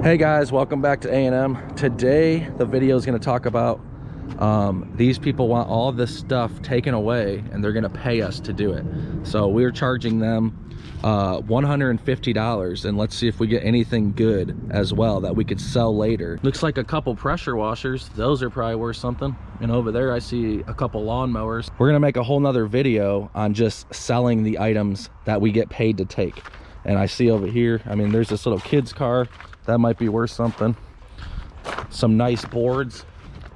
Hey guys, welcome back to A&M. Today the video is going to talk about these people want all this stuff taken away and they're going to pay us to do it. So we're charging them $150, and let's see if we get anything good as well that we could sell later. Looks like a couple pressure washers. Those are probably worth something. And over there I see a couple lawn mowers. We're gonna make a whole nother video on just selling the items that we get paid to take. And I see over here, I mean, there's this little kid's car that might be worth something. Some nice boards.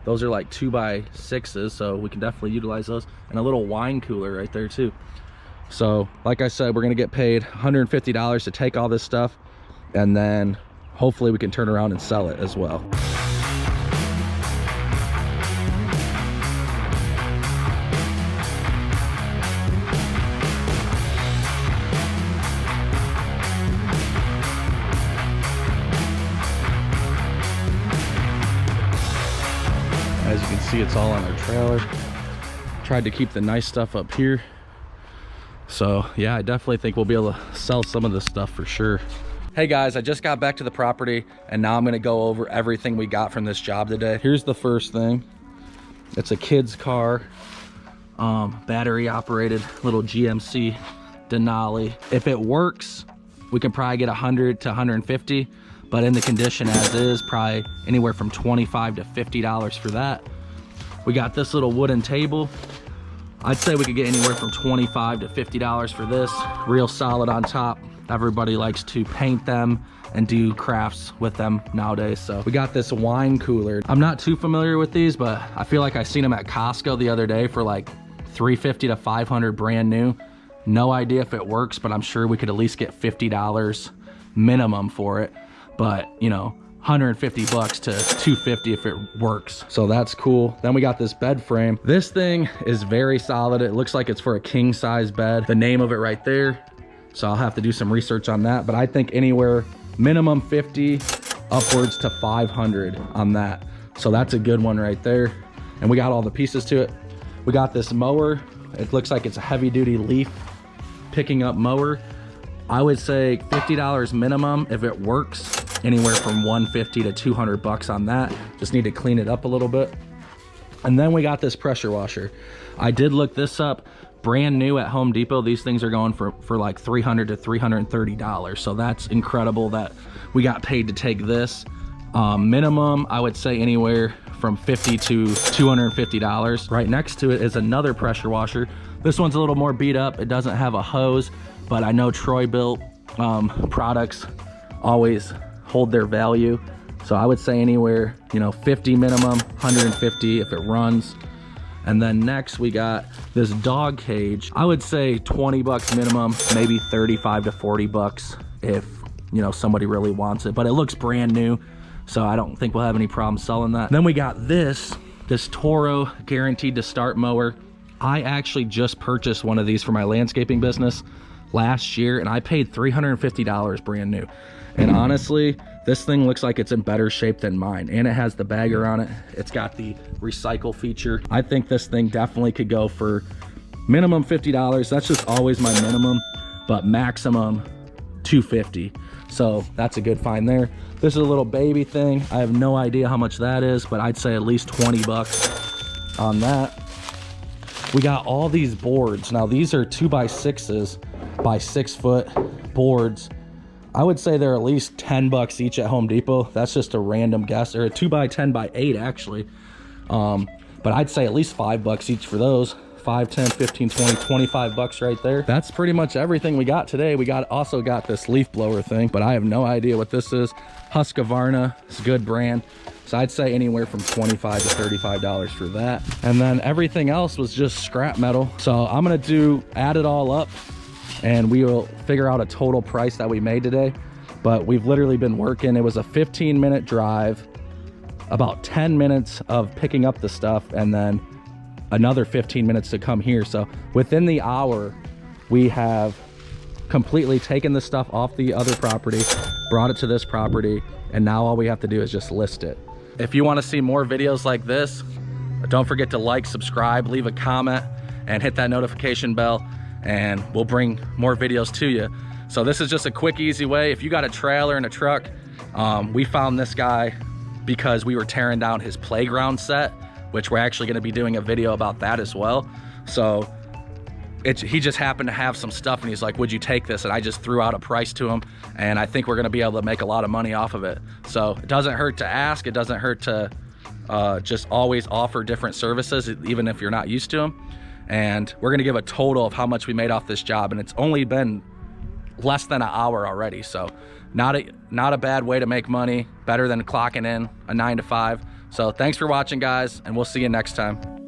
Those are like 2x6s, so we can definitely utilize those. And a little wine cooler right there too. So like I said, we're gonna get paid $150 to take all this stuff, and then hopefully we can turn around and sell it as well. As you can see, it's all on our trailer. Tried to keep the nice stuff up here. So yeah, I definitely think we'll be able to sell some of this stuff for sure. Hey guys, I just got back to the property and now I'm gonna go over everything we got from this job today. Here's the first thing. It's a kid's car, battery operated little GMC Denali. If it works, we can probably get 100 to 150, but in the condition as is, probably anywhere from $25 to $50 for that. We got this little wooden table. I'd say we could get anywhere from $25 to $50 for this. Real solid on top. Everybody likes to paint them and do crafts with them nowadays. So we got this wine cooler. I'm not too familiar with these, but I feel like I seen them at Costco the other day for like $350 to $500 brand new. No idea if it works, but I'm sure we could at least get $50 minimum for it. But you know, 150 bucks to 250 if it works. So that's cool. Then we got this bed frame. This thing is very solid. It looks like it's for a king size bed. The name of it right there. So I'll have to do some research on that, but I think anywhere minimum 50 upwards to 500 on that. So that's a good one right there. And we got all the pieces to it. We got this mower. It looks like it's a heavy duty leaf picking up mower. I would say $50 minimum if it works. Anywhere from 150 to 200 bucks on that. Just need to clean it up a little bit. And then we got this pressure washer. I did look this up. Brand new at Home Depot. These things are going for like $300 to $330. So that's incredible that we got paid to take this. Minimum, I would say anywhere from $50 to $250. Right next to it is another pressure washer. This one's a little more beat up. It doesn't have a hose, but I know Troy built products always hold their value. So I would say anywhere, you know, 50 minimum, 150 if it runs. And then next we got this dog cage. I would say 20 bucks minimum, maybe 35 to 40 bucks if, you know, somebody really wants it, but it looks brand new. So I don't think we'll have any problem selling that. Then we got this Toro guaranteed to start mower. I actually just purchased one of these for my landscaping business last year and I paid $350 brand new. And honestly, this thing looks like it's in better shape than mine, and it has the bagger on it. It's got the recycle feature. I think this thing definitely could go for minimum $50. That's just always my minimum, but maximum $250. So that's a good find there. This is a little baby thing. I have no idea how much that is, but I'd say at least 20 bucks on that. We got all these boards. Now these are 2x6s by 6 foot boards. I would say they're at least 10 bucks each at Home Depot. That's just a random guess. Or a 2x10x8 actually. But I'd say at least 5 bucks each for those. 5, 10, 15, 20, 25 bucks right there. That's pretty much everything we got today. We also got this leaf blower thing, but I have no idea what this is. Husqvarna, it's a good brand. So I'd say anywhere from $25 to $35 for that. And then everything else was just scrap metal. So I'm gonna add it all up, and we will figure out a total price that we made today. But we've literally been working. It was a 15-minute drive, about 10 minutes of picking up the stuff, and then another 15 minutes to come here. So within the hour, we have completely taken the stuff off the other property, brought it to this property, and now all we have to do is just list it. If you want to see more videos like this, don't forget to like, subscribe, leave a comment, and hit that notification bell, and we'll bring more videos to you. So this is just a quick, easy way. If you got a trailer and a truck We found this guy because we were tearing down his playground set, which we're actually going to be doing a video about that as well. So he just happened to have some stuff and he's like, would you take this? And I just threw out a price to him, and I think we're going to be able to make a lot of money off of it. So it doesn't hurt to ask. It doesn't hurt to just always offer different services, even if you're not used to them. And we're going to give a total of how much we made off this job, and it's only been less than an hour already. So not a bad way to make money, better than clocking in a 9 to 5. So thanks for watching, guys, and we'll see you next time.